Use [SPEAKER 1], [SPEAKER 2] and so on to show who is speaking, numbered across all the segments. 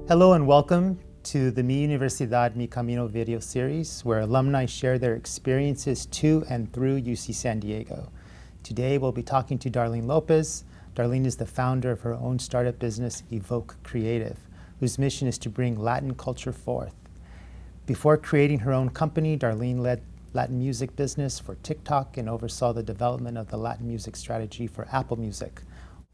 [SPEAKER 1] Hello and welcome to the Mi Universidad Mi Camino video series, where alumni share their experiences to and through UC San Diego. Today we'll be talking to Darlene Lopez. Darlene is the founder of her own startup business, Evoke Creative, whose mission is to bring Latin culture forth. Before creating her own company, Darlene led Latin music business for TikTok and oversaw the development of the Latin music strategy for Apple Music.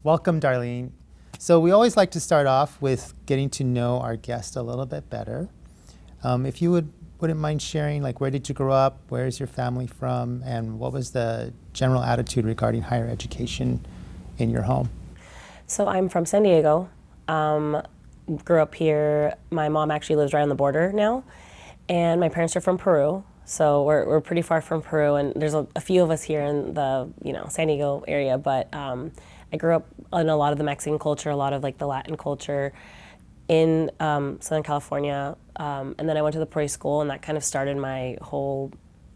[SPEAKER 1] Welcome, Darlene. So we always like to start off with getting to know our guest a little bit better. If you wouldn't mind sharing, like, where did you grow up, where is your family from, and what was the general attitude regarding higher education in your home?
[SPEAKER 2] So I'm from San Diego, grew up here. My mom actually lives right on the border now, and my parents are from Peru. So we're pretty far from Peru, and there's a few of us here in the San Diego area, but I grew up in a lot of the Mexican culture, a lot of like the Latin culture in Southern California, and then I went to the Pro school, and that kind of started my whole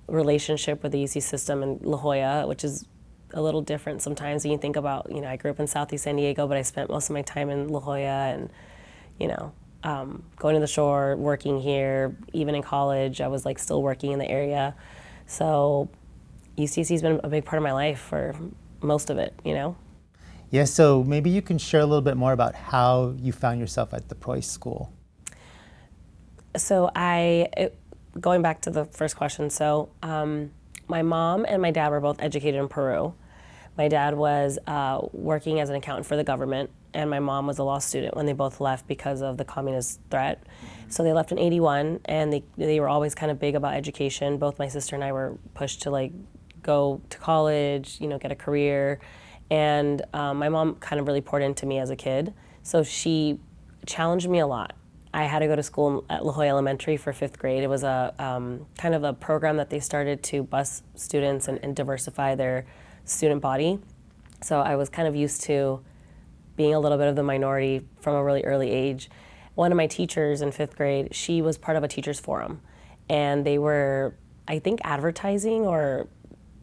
[SPEAKER 2] relationship with the UC system in La Jolla, which is a little different sometimes when you think about, I grew up in Southeast San Diego, but I spent most of my time in La Jolla and, going to the shore, working here, even in college, I was like still working in the area. So UCC's been a big part of my life for most of it,
[SPEAKER 1] Yeah, so maybe you can share a little bit more about how you found yourself at the Pro school.
[SPEAKER 2] So going back to the first question, so my mom and my dad were both educated in Peru. My dad was working as an accountant for the government, and my mom was a law student when they both left because of the communist threat. So they left in '81, and they were always kind of big about education. Both my sister and I were pushed to like go to college, get a career. And my mom kind of really poured into me as a kid. So she challenged me a lot. I had to go to school at La Jolla Elementary for 5th grade. It was a kind of a program that they started to bus students and diversify their student body. So I was kind of used to being a little bit of the minority from a really early age. One of my teachers in 5th grade, she was part of a teachers forum. And they were, I think, advertising or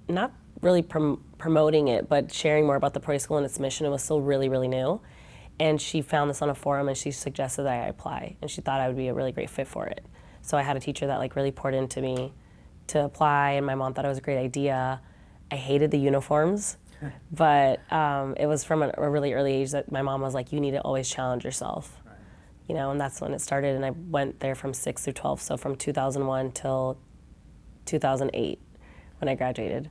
[SPEAKER 2] not really promoting it, but sharing more about the Pro school and its mission. It was still really, really new. And she found this on a forum, and she suggested that I apply, and she thought I would be a really great fit for it. So I had a teacher that like really poured into me to apply, and my mom thought it was a great idea. I hated the uniforms, but it was from a really early age that my mom was like, you need to always challenge yourself. Right. And that's when it started, and I went there from 6th through 12th, so from 2001 till 2008 when I graduated.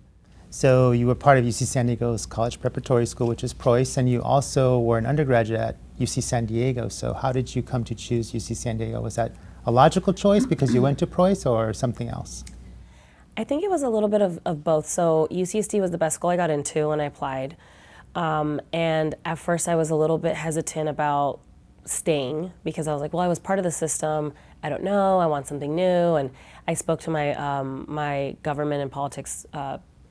[SPEAKER 1] So you were part of UC San Diego's college preparatory school, which is Prois, and you also were an undergraduate at UC San Diego. So how did you come to choose UC San Diego? Was that a logical choice because you went to Prois or something else?
[SPEAKER 2] I think it was a little bit of both. So UCSD was the best school I got into when I applied. And at first I was a little bit hesitant about staying because I was like, well, I was part of the system. I don't know, I want something new. And I spoke to my, my government and politics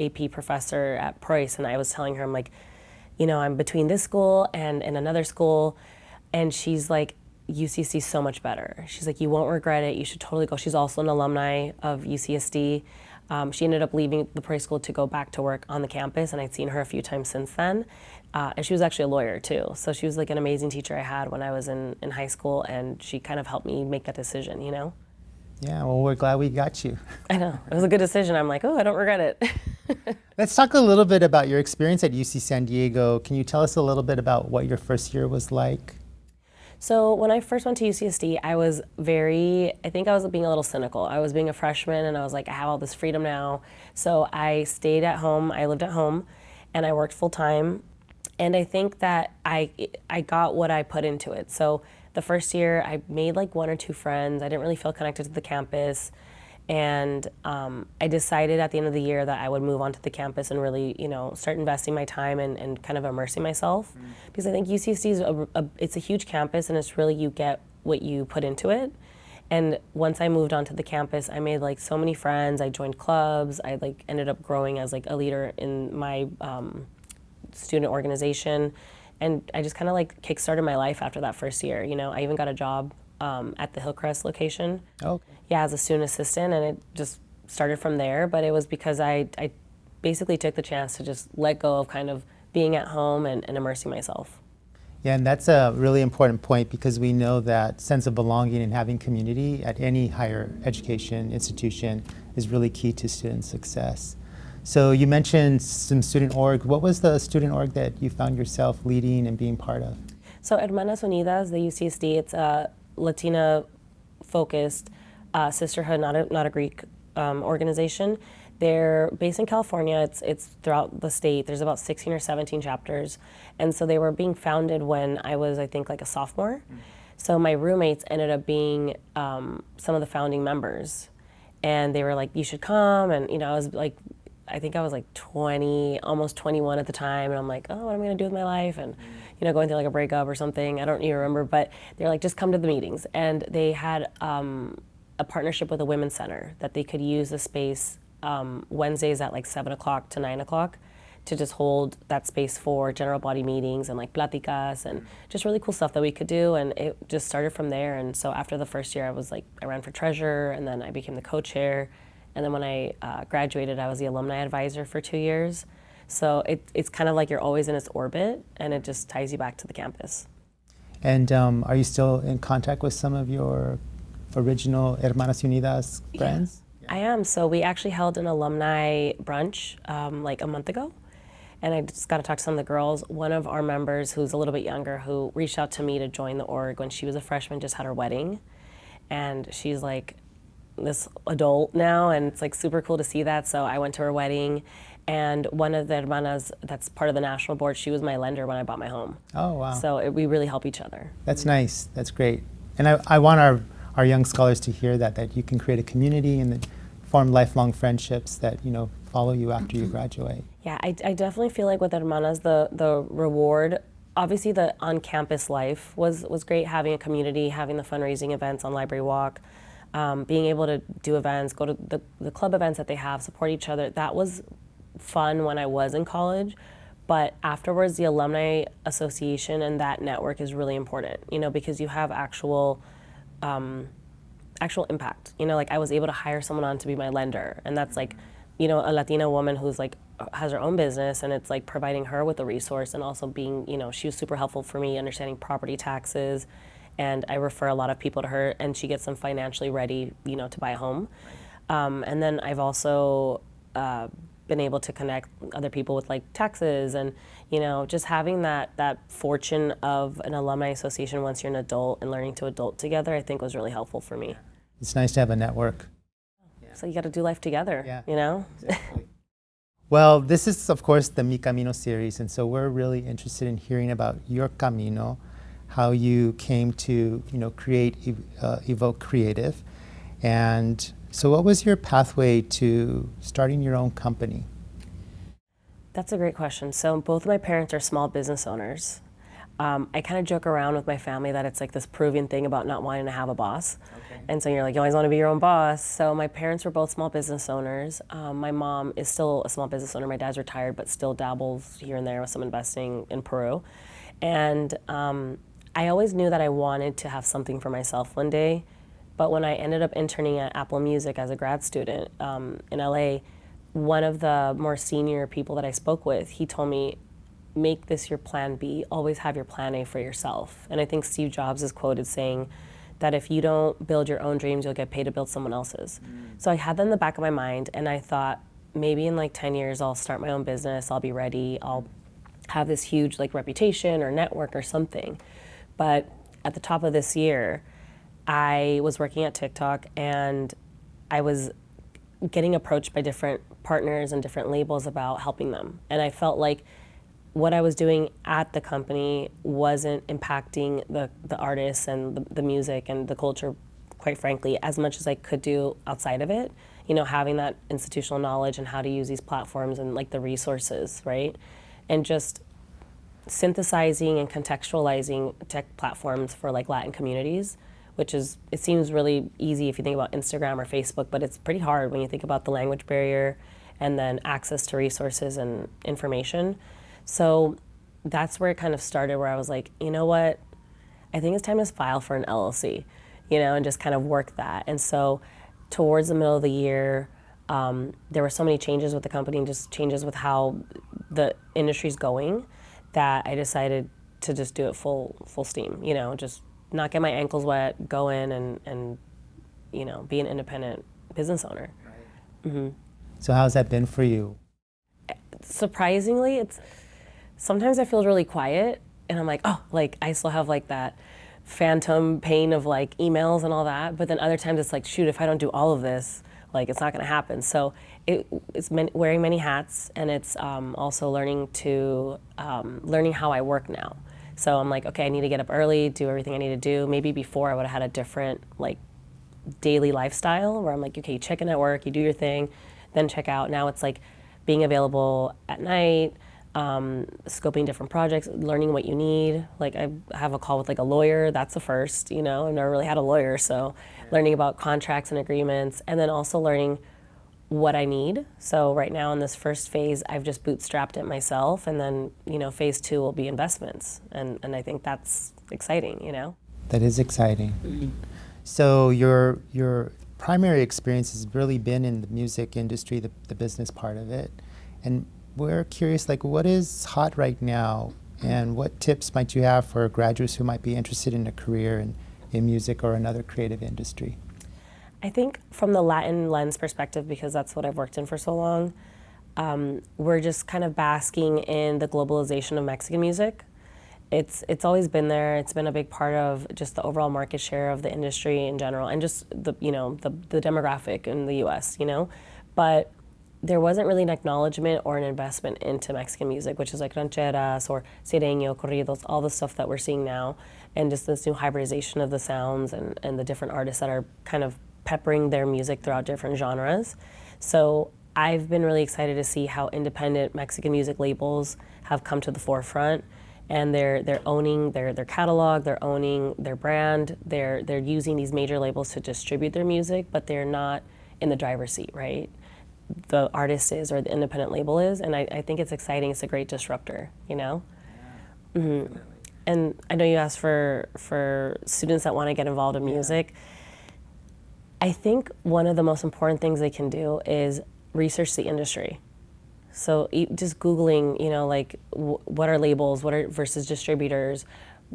[SPEAKER 2] AP professor at Prois, and I was telling her, I'm like, I'm between this school and another school, and she's like, UCC so much better. She's like, you won't regret it, you should totally go. She's also an alumni of UCSD. She ended up leaving the Prois school to go back to work on the campus, and I'd seen her a few times since then. And she was actually a lawyer too, so she was like an amazing teacher I had when I was in high school, and she kind of helped me make that decision,
[SPEAKER 1] Yeah, well, we're glad we got you.
[SPEAKER 2] I know, it was a good decision. I'm like, oh, I don't regret it.
[SPEAKER 1] Let's talk a little bit about your experience at UC San Diego. Can you tell us a little bit about what your first year was like?
[SPEAKER 2] So when I first went to UCSD, I think I was being a little cynical. I was being a freshman, and I was like, I have all this freedom now. So I stayed at home, I lived at home, and I worked full time. And I think that I got what I put into it. So the first year, I made like 1 or 2 friends. I didn't really feel connected to the campus. And I decided at the end of the year that I would move onto the campus and really, start investing my time and kind of immersing myself. Because I think UCSD is it's a huge campus, and it's really you get what you put into it. And once I moved onto the campus, I made like so many friends. I joined clubs. I like ended up growing as like a leader in my student organization. And I just kind of like kickstarted my life after that first year. I even got a job at the Hillcrest location.
[SPEAKER 1] Okay.
[SPEAKER 2] Yeah, as a student assistant, and it just started from there. But it was because I basically took the chance to just let go of kind of being at home and immersing myself.
[SPEAKER 1] Yeah, and that's a really important point because we know that sense of belonging and having community at any higher education institution is really key to student success. So you mentioned some student org. What was the student org that you found yourself leading and being part of?
[SPEAKER 2] So Hermanas Unidas, the UCSD, it's a Latina-focused sisterhood, not a Greek organization. They're based in California. It's throughout the state. There's about 16 or 17 chapters. And so they were being founded when I was, I think, like a sophomore. So my roommates ended up being some of the founding members. And they were like, you should come. And, you know, I was like, I think I was like 20, almost 21 at the time. And I'm like, oh, what am I going to do with my life? And, you know, going through like a breakup or something. I don't even remember. But they're like, just come to the meetings. And they had a partnership with a women's center that they could use the space Wednesdays at like 7 o'clock to 9 o'clock to just hold that space for general body meetings and like platicas and just really cool stuff that we could do. And it just started from there. And so after the first year, I ran for treasurer, and then I became the co-chair. And then when I graduated, I was the alumni advisor for 2 years. So it's kind of like you're always in its orbit, and it just ties you back to the campus.
[SPEAKER 1] And are you still in contact with some of your original Hermanas Unidas friends?
[SPEAKER 2] I am. So we actually held an alumni brunch like a month ago, and I just got to talk to some of the girls. One of our members, who's a little bit younger, who reached out to me to join the org when she was a freshman, just had her wedding, and she's like this adult now, and it's like super cool to see that. So I went to her wedding, and one of the hermanas that's part of the national board, she was my lender when I bought my home.
[SPEAKER 1] Oh, wow.
[SPEAKER 2] So we really help each other.
[SPEAKER 1] That's nice. That's great. And I want our young scholars to hear that you can create a community and that form lifelong friendships that, you know, follow you after you graduate.
[SPEAKER 2] Yeah, I definitely feel like with Hermanas, the reward, obviously the on-campus life was great, having a community, having the fundraising events on Library Walk, being able to do events, go to the club events that they have, support each other. That was fun when I was in college. But afterwards, the Alumni Association and that network is really important, you know, because you have actual impact. You know, like I was able to hire someone on to be my lender, and that's like, you know, a Latina woman who's like has her own business, and it's like providing her with a resource, and also being, you know, she was super helpful for me understanding property taxes, and I refer a lot of people to her, and she gets them financially ready, you know, to buy a home. And then I've also been able to connect other people with like taxes, and, you know, just having that fortune of an alumni association once you're an adult and learning to adult together, I think was really helpful for me.
[SPEAKER 1] It's nice to have a network.
[SPEAKER 2] So you got to do life together, you know?
[SPEAKER 1] Exactly. Well, this is, of course, the Mi Camino series, and so we're really interested in hearing about your camino, how you came to, you know, create Evoke Creative. And so what was your pathway to starting your own company?
[SPEAKER 2] That's a great question. So both of my parents are small business owners. I kind of joke around with my family that it's like this Peruvian thing about not wanting to have a boss. Okay. And so you're like, you always want to be your own boss. So my parents were both small business owners. My mom is still a small business owner. My dad's retired, but still dabbles here and there with some investing in Peru. And I always knew that I wanted to have something for myself one day. But when I ended up interning at Apple Music as a grad student in LA, one of the more senior people that I spoke with, he told me, make this your plan B, always have your plan A for yourself. And I think Steve Jobs is quoted saying that if you don't build your own dreams, you'll get paid to build someone else's. So I had that in the back of my mind, and I thought maybe in like 10 years I'll start my own business, I'll be ready, I'll have this huge like reputation or network or something. But at the top of this year, I was working at TikTok, and I was getting approached by different partners and different labels about helping them. And I felt like what I was doing at the company wasn't impacting the artists and the music and the culture, quite frankly, as much as I could do outside of it. You know, having that institutional knowledge and how to use these platforms and like the resources, right? And just synthesizing and contextualizing tech platforms for like Latin communities, which is, it seems really easy if you think about Instagram or Facebook, but it's pretty hard when you think about the language barrier and then access to resources and information. So that's where it kind of started, where I was like, you know what, I think it's time to file for an LLC, you know, and just kind of work that. And so towards the middle of the year, there were so many changes with the company and just changes with how the industry's going that I decided to just do it full steam, you know, just not get my ankles wet, go in and you know, be an independent business owner.
[SPEAKER 1] Right. Mm-hmm. So how's that been for you?
[SPEAKER 2] Surprisingly, sometimes I feel really quiet and I'm like, oh, like I still have like that phantom pain of like emails and all that. But then other times it's like, shoot, if I don't do all of this, like it's not going to happen. So it's wearing many hats, and it's also learning how I work now. So I'm like, okay, I need to get up early, do everything I need to do. Maybe before I would have had a different like daily lifestyle where I'm like, okay, you check in at work, you do your thing, then check out. Now it's like being available at night, scoping different projects, learning what you need. Like I have a call with like a lawyer, that's a first, you know, I've never really had a lawyer. So learning about contracts and agreements, and then also learning what I need. So right now in this first phase, I've just bootstrapped it myself, and then, you know, phase 2 will be investments. And I think that's exciting, you know?
[SPEAKER 1] That is exciting. Mm-hmm. So your primary experience has really been in the music industry, the business part of it. And we're curious, like, what is hot right now, and what tips might you have for graduates who might be interested in a career in music or another creative industry?
[SPEAKER 2] I think from the Latin lens perspective, because that's what I've worked in for so long, we're just kind of basking in the globalization of Mexican music. It's always been there. It's been a big part of just the overall market share of the industry in general, and just the demographic in the U.S. You know, but there wasn't really an acknowledgement or an investment into Mexican music, which is like rancheras or sireno, corridos, all the stuff that we're seeing now, and just this new hybridization of the sounds and the different artists that are kind of peppering their music throughout different genres. So I've been really excited to see how independent Mexican music labels have come to the forefront, and they're owning their catalog, they're owning their brand, they're using these major labels to distribute their music, but they're not in the driver's seat, right? The artist is, or the independent label is, and I think it's exciting. It's a great disruptor, you know? Yeah, mm-hmm. And I know you asked for students that want to get involved in music. I think one of the most important things they can do is research the industry. So just Googling, you know, like what are labels, what are versus distributors,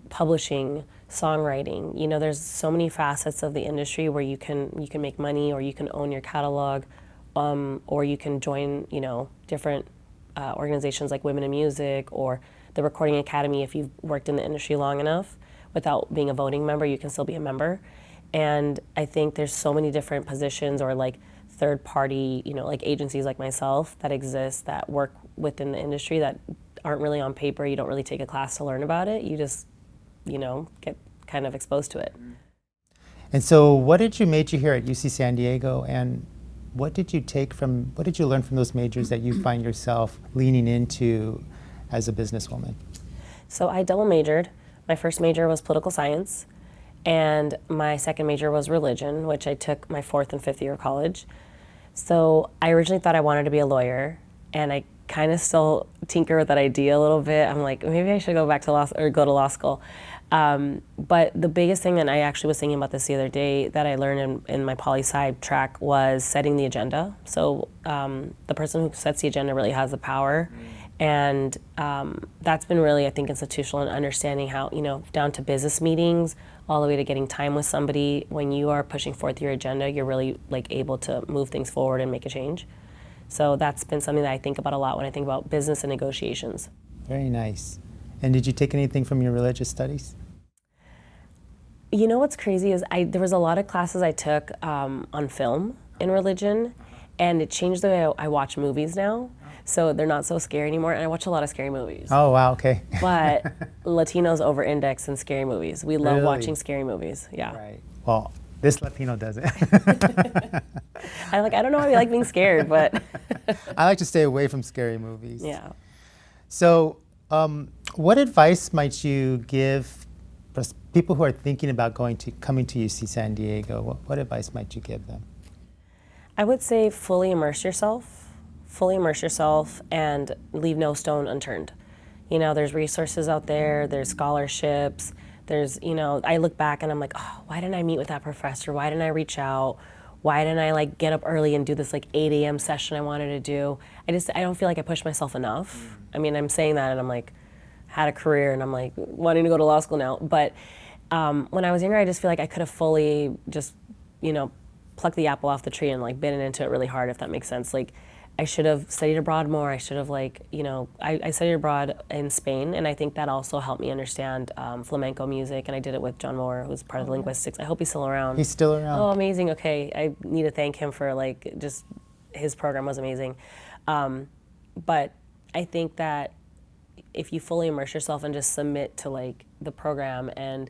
[SPEAKER 2] publishing, songwriting. You know, there's so many facets of the industry where you can make money, or you can own your catalog, or you can join, you know, different organizations like Women in Music or the Recording Academy. If you've worked in the industry long enough, without being a voting member, you can still be a member. And I think there's so many different positions, or like third party, you know, like agencies like myself that exist that work within the industry that aren't really on paper. You don't really take a class to learn about it. You just, you know, get kind of exposed to it.
[SPEAKER 1] And so what did you major here at UC San Diego, and what did you learn from those majors that you find yourself leaning into as a businesswoman? So
[SPEAKER 2] I double majored. My first major was political science, and my second major was religion, which I took my 4th and 5th year of college. So I originally thought I wanted to be a lawyer, and I kind of still tinker with that idea a little bit. I'm like, maybe I should go back to go to law school. But the biggest thing, and I actually was thinking about this the other day, that I learned in my poli-sci track was setting the agenda. So the person who sets the agenda really has the power. And that's been really, I think, institutional in understanding how, you know, down to business meetings, all the way to getting time with somebody. When you are pushing forth your agenda, you're really like able to move things forward and make a change. So that's been something that I think about a lot when I think about business and negotiations.
[SPEAKER 1] Very nice. And did you take anything from your religious studies?
[SPEAKER 2] You know what's crazy is there was a lot of classes I took on film in religion, and it changed the way I watch movies now. So they're not so scary anymore, and I watch a lot of scary movies.
[SPEAKER 1] Oh, wow, okay.
[SPEAKER 2] But Latinos over-index in scary movies. We love watching scary movies, yeah.
[SPEAKER 1] Right. Well, this Latino doesn't.
[SPEAKER 2] I don't know why we like being scared, but.
[SPEAKER 1] I like to stay away from scary movies.
[SPEAKER 2] Yeah.
[SPEAKER 1] So what advice might you give people who are thinking about coming to UC San Diego? What advice might you give them?
[SPEAKER 2] I would say fully immerse yourself and leave no stone unturned. You know, there's resources out there, there's scholarships, there's, you know, I look back and I'm like, oh, why didn't I meet with that professor? Why didn't I reach out? Why didn't I like get up early and do this like 8 a.m. session I wanted to do? I don't feel like I pushed myself enough. I mean, I'm saying that and I'm like, had a career and I'm like wanting to go to law school now. But when I was younger, I just feel like I could have fully just, plucked the apple off the tree and like bitten into it really hard, if that makes sense. Like I should have studied abroad more. I should have I studied abroad in Spain, and I think that also helped me understand flamenco music, and I did it with John Moore, who's part of the linguistics. I hope he's still around.
[SPEAKER 1] He's still around.
[SPEAKER 2] Oh, amazing. Okay, I need to thank him for like just his program was amazing. But I think that if you fully immerse yourself and just submit to like the program and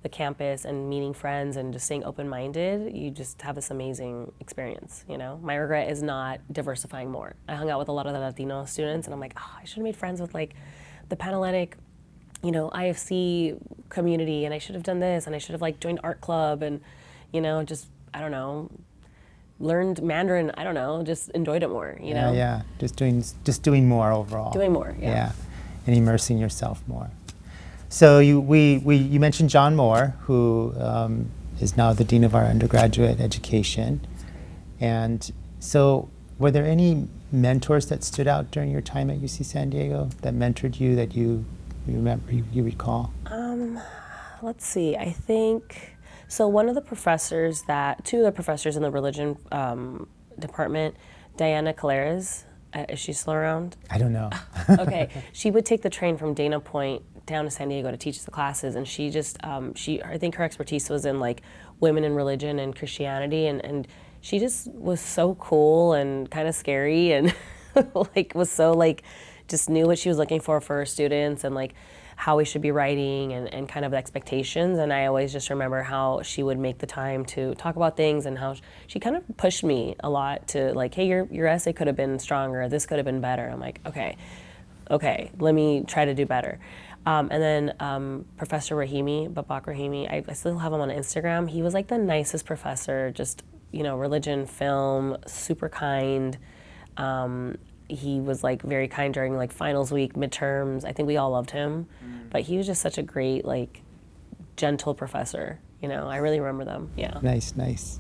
[SPEAKER 2] the campus and meeting friends and just staying open-minded, you just have this amazing experience, My regret is not diversifying more. I hung out with a lot of the Latino students and I'm like, I should have made friends with like the Panhellenic, IFC community, and I should have done this, and I should have like joined art club and, just, I don't know, learned Mandarin, I don't know, just enjoyed it more, know?
[SPEAKER 1] Yeah, just doing more overall.
[SPEAKER 2] Doing more, yeah.
[SPEAKER 1] And immersing yourself more. So you mentioned John Moore, who is now the Dean of our undergraduate education. And so were there any mentors that stood out during your time at UC San Diego that mentored you that you remember, you recall?
[SPEAKER 2] Let's see, I think, so two of the professors in the religion department, Diana Caleres, is she still around?
[SPEAKER 1] I don't know.
[SPEAKER 2] Okay, she would take the train from Dana Point down to San Diego to teach the classes, and she just, I think her expertise was in like women in religion and Christianity, and she just was so cool and kind of scary, and like was so like, just knew what she was looking for her students, and like how we should be writing and kind of the expectations. And I always just remember how she would make the time to talk about things, and how she kind of pushed me a lot to like, hey, your essay could have been stronger, this could have been better. I'm like, okay, let me try to do better. And then Professor Babak Rahimi, I still have him on Instagram. He was like the nicest professor, just, religion, film, super kind. He was like very kind during like finals week, midterms. I think we all loved him, but he was just such a great, like, gentle professor. I really remember them. Yeah.
[SPEAKER 1] Nice.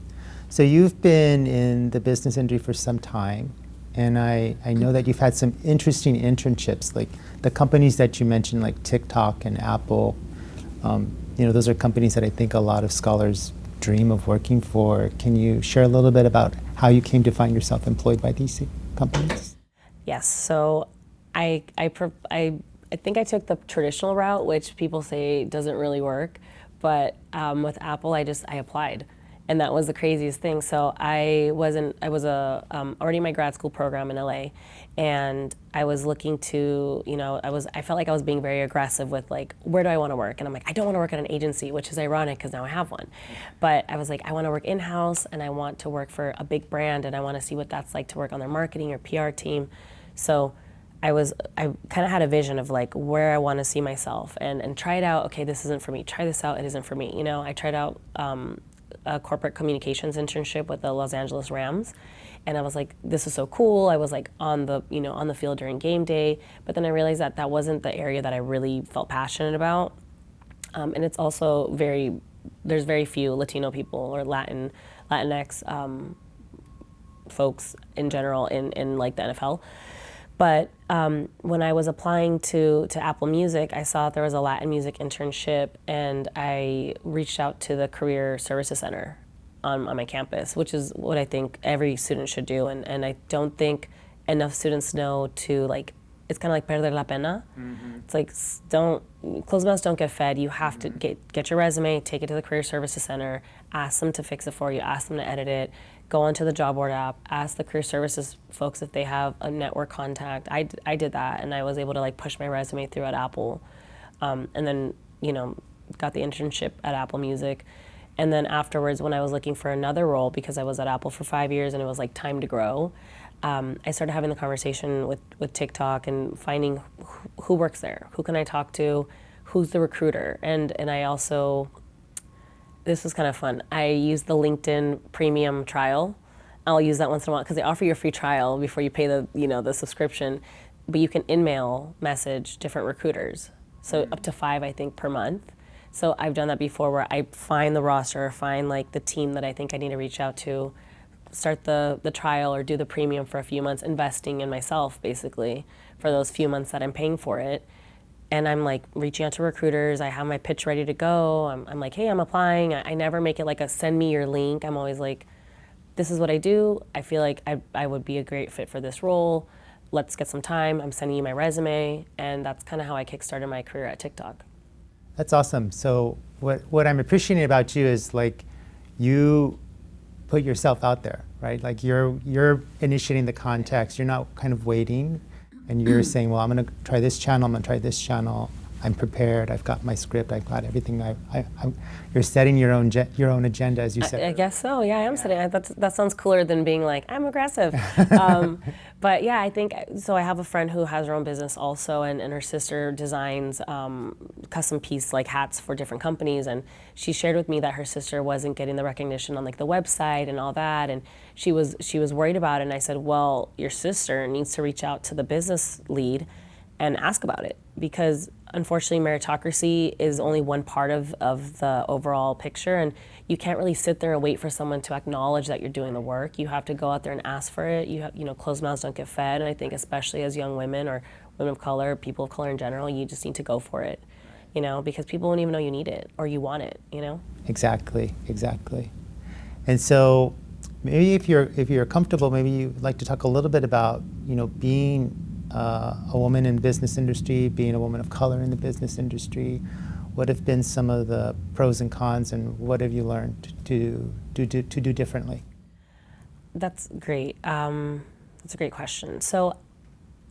[SPEAKER 1] So you've been in the business industry for some time, and I know that you've had some interesting internships, like the companies that you mentioned, like TikTok and Apple. Those are companies that I think a lot of scholars dream of working for. Can you share a little bit about how you came to find yourself employed by these companies?
[SPEAKER 2] Yes, so I think I took the traditional route, which people say doesn't really work, but with Apple, I applied, and that was the craziest thing. So I was already in my grad school program in LA, and I was looking to, I felt like I was being very aggressive with like, where do I want to work? And I'm like, I don't want to work at an agency, which is ironic because now I have one. But I was like, I want to work in-house, and I want to work for a big brand, and I want to see what that's like to work on their marketing or PR team. So I kind of had a vision of like where I want to see myself, and try it out. Okay, this isn't for me. Try this out. It isn't for me. I tried out a corporate communications internship with the Los Angeles Rams, and I was like, this is so cool. I was like on the field during game day, but then I realized that wasn't the area that I really felt passionate about. And it's also there's very few Latino people or Latinx folks in general in like the NFL. But when I was applying to Apple Music, I saw there was a Latin music internship, and I reached out to the Career Services Center on my campus, which is what I think every student should do. And I don't think enough students know to, like, it's kind of like perder la pena. Mm-hmm. It's like, closed mouths don't get fed. You have to get your resume, take it to the Career Services Center, ask them to fix it for you, ask them to edit it, go onto the job board app, ask the career services folks if they have a network contact. I did that, and I was able to like push my resume through at Apple, and then got the internship at Apple Music. And then afterwards, when I was looking for another role, because I was at Apple for 5 years and it was like time to grow, I started having the conversation with TikTok and finding who works there, who can I talk to, who's the recruiter, and I also, this was kind of fun, I used the LinkedIn premium trial. I'll use that once in a while because they offer you a free trial before you pay the subscription, but you can in-mail message different recruiters, so up to 5 I think per month. So I've done that before, where I find the roster, find like the team that I think I need to reach out to, start the trial or do the premium for a few months, investing in myself basically for those few months that I'm paying for it. and I'm like reaching out to recruiters. I have my pitch ready to go. I'm like, hey, I'm applying. I never make it like a send me your link. I'm always like, this is what I do. I feel like I would be a great fit for this role. Let's get some time. I'm sending you my resume. And that's kind of how I kickstarted my career at TikTok.
[SPEAKER 1] That's awesome. So what I'm appreciating about you is like you put yourself out there, right? Like you're initiating the context. You're not kind of waiting, and you're saying, well, I'm going to try this channel. I'm going to try this channel. I'm prepared. I've got my script. I've got everything. You're setting your own agenda, as you said.
[SPEAKER 2] I guess so. Yeah, I am setting. That sounds cooler than being like, I'm aggressive. But yeah, I think so. I have a friend who has her own business also, and her sister designs custom piece like hats for different companies. And she shared with me that her sister wasn't getting the recognition on like the website and all that, and she was worried about it. And I said, well, your sister needs to reach out to the business lead and ask about it, because unfortunately meritocracy is only one part of the overall picture, and you can't really sit there and wait for someone to acknowledge that you're doing the work. You have to go out there and ask for it. Closed mouths don't get fed, and I think especially as young women or women of color, people of color in general, you just need to go for it, because people won't even know you need it or you want it,
[SPEAKER 1] Exactly. And so maybe if you're comfortable, maybe you'd like to talk a little bit about, being a woman in business industry, being a woman of color in the business industry. What have been some of the pros and cons, and what have you learned to do differently?
[SPEAKER 2] That's great. That's a great question. So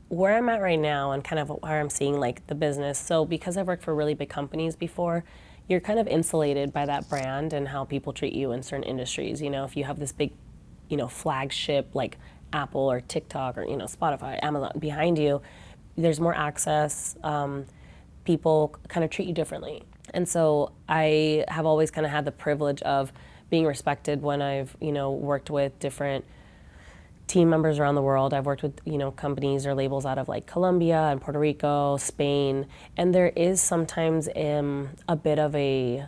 [SPEAKER 2] where I'm at right now and kind of where I'm seeing like the business, so because I've worked for really big companies before, you're kind of insulated by that brand and how people treat you in certain industries. If you have this big, flagship like Apple or TikTok or Spotify, Amazon behind you, there's more access. People kind of treat you differently, and so I have always kind of had the privilege of being respected when I've worked with different team members around the world. I've worked with companies or labels out of like Colombia and Puerto Rico, Spain, and there is sometimes a bit of a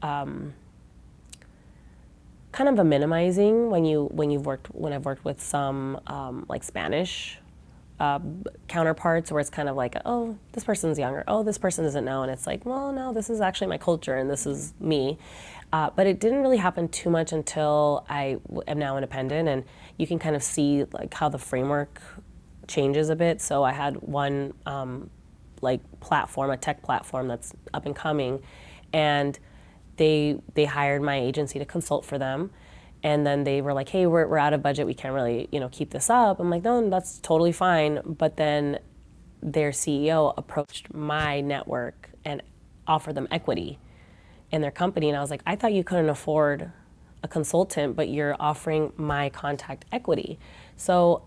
[SPEAKER 2] kind of a minimizing when I've worked with some like Spanish counterparts, where it's kind of like, oh, this person's younger, oh, this person doesn't know, and it's like, well, no, this is actually my culture and this is me. But it didn't really happen too much until I am now independent, and you can kind of see like how the framework changes a bit. So I had one like platform, a tech platform that's up and coming, and they hired my agency to consult for them, and then they were like, hey, we're out of budget, we can't really keep this up. I'm like, no, that's totally fine. But then their CEO approached my network and offered them equity in their company, and I was like, I thought you couldn't afford a consultant, but you're offering my contact equity. So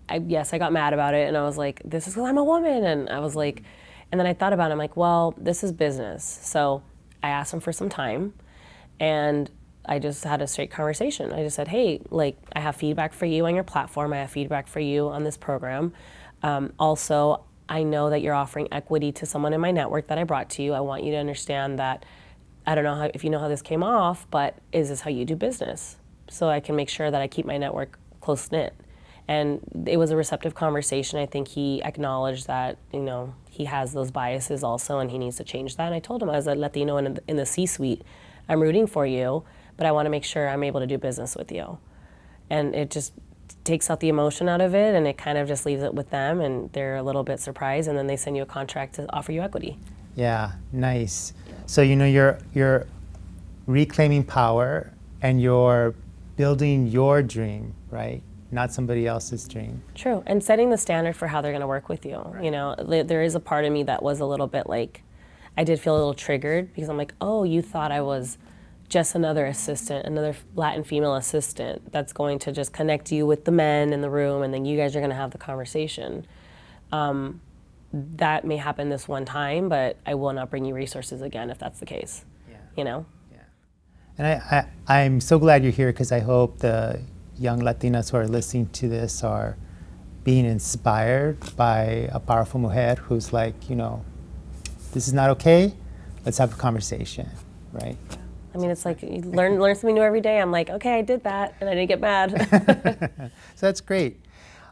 [SPEAKER 2] I got mad about it, and I was like, this is because I'm a woman. And I was like, and then I thought about it, I'm like, well, this is business. So I asked them for some time, and I just had a straight conversation. I just said, hey, like, I have feedback for you on your platform. I have feedback for you on this program. Also, I know that you're offering equity to someone in my network that I brought to you. I want you to understand that, I don't know if you know how this came off, but is this how you do business? So I can make sure that I keep my network close-knit. And it was a receptive conversation. I think he acknowledged that, he has those biases also, and he needs to change that. And I told him, as a Latino in the C-suite, I'm rooting for you, but I want to make sure I'm able to do business with you. And it just takes out the emotion out of it, and it kind of just leaves it with them, and they're a little bit surprised, and then they send you a contract to offer you equity.
[SPEAKER 1] Yeah, nice. So you're reclaiming power, and you're building your dream, right? Not somebody else's dream.
[SPEAKER 2] True, and setting the standard for how they're going to work with you. Right. There is a part of me that was a little bit like, I did feel a little triggered, because I'm like, oh, you thought I was just another assistant, another Latin female assistant that's going to just connect you with the men in the room, and then you guys are going to have the conversation. That may happen this one time, but I will not bring you resources again if that's the case. Yeah.
[SPEAKER 1] Yeah. And I'm so glad you're here, because I hope the young Latinas who are listening to this are being inspired by a powerful mujer who's like, this is not okay, let's have a conversation, right?
[SPEAKER 2] I mean, it's like you learn something new every day. I'm like, okay, I did that, and I didn't get mad.
[SPEAKER 1] So that's great.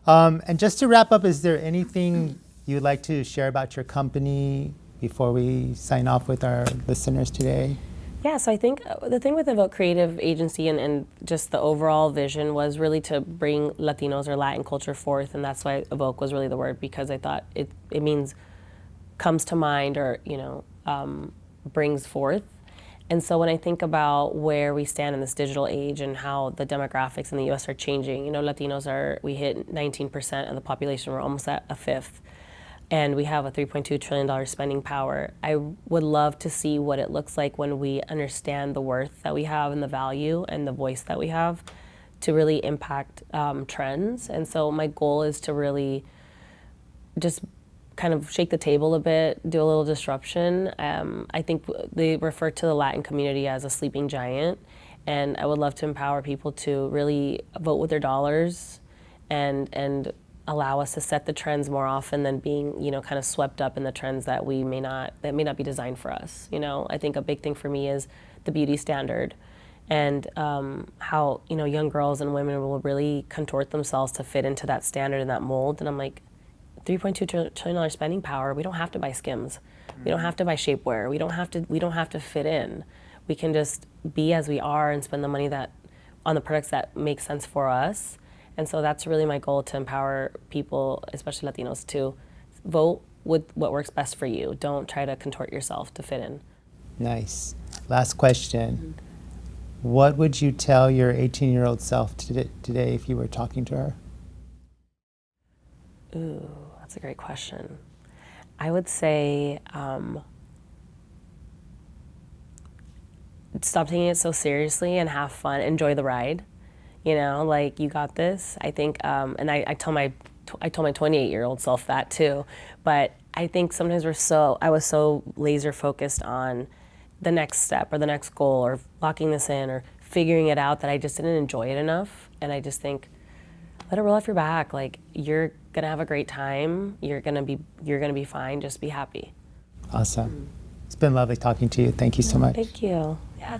[SPEAKER 1] And just to wrap up, is there anything you'd like to share about your company, before we sign off with our listeners today?
[SPEAKER 2] Yeah, so I think the thing with Evoke Creative Agency and just the overall vision was really to bring Latinos or Latin culture forth, and that's why Evoke was really the word, because I thought it means comes to mind or, brings forth. And so when I think about where we stand in this digital age and how the demographics in the U.S. are changing, Latinos we hit 19% of the population, we're almost at a fifth. And we have a $3.2 trillion spending power. I would love to see what it looks like when we understand the worth that we have and the value and the voice that we have to really impact trends. And so my goal is to really just kind of shake the table a bit, do a little disruption. I think they refer to the Latin community as a sleeping giant. And I would love to empower people to really vote with their dollars and allow us to set the trends more often than being, kind of swept up in the trends that may not be designed for us. I think a big thing for me is the beauty standard and how, young girls and women will really contort themselves to fit into that standard and that mold. And I'm like, $3.2 trillion spending power, we don't have to buy Skims. We don't have to buy shapewear. We don't have to fit in. We can just be as we are and spend the money on the products that make sense for us. And so that's really my goal, to empower people, especially Latinos, to vote with what works best for you. Don't try to contort yourself to fit in.
[SPEAKER 1] Nice. Last question. What would you tell your 18-year-old self today if you were talking to her?
[SPEAKER 2] Ooh, that's a great question. I would say stop taking it so seriously and have fun. Enjoy the ride. You got this. I think, and I told my 28-year-old self that too. But I think sometimes I was so laser focused on the next step or the next goal or locking this in or figuring it out that I just didn't enjoy it enough. And I just think, let it roll off your back. Like, you're gonna have a great time. You're gonna be fine. Just be happy.
[SPEAKER 1] Awesome. It's been lovely talking to you. Thank you so much.
[SPEAKER 2] Thank you. Yeah.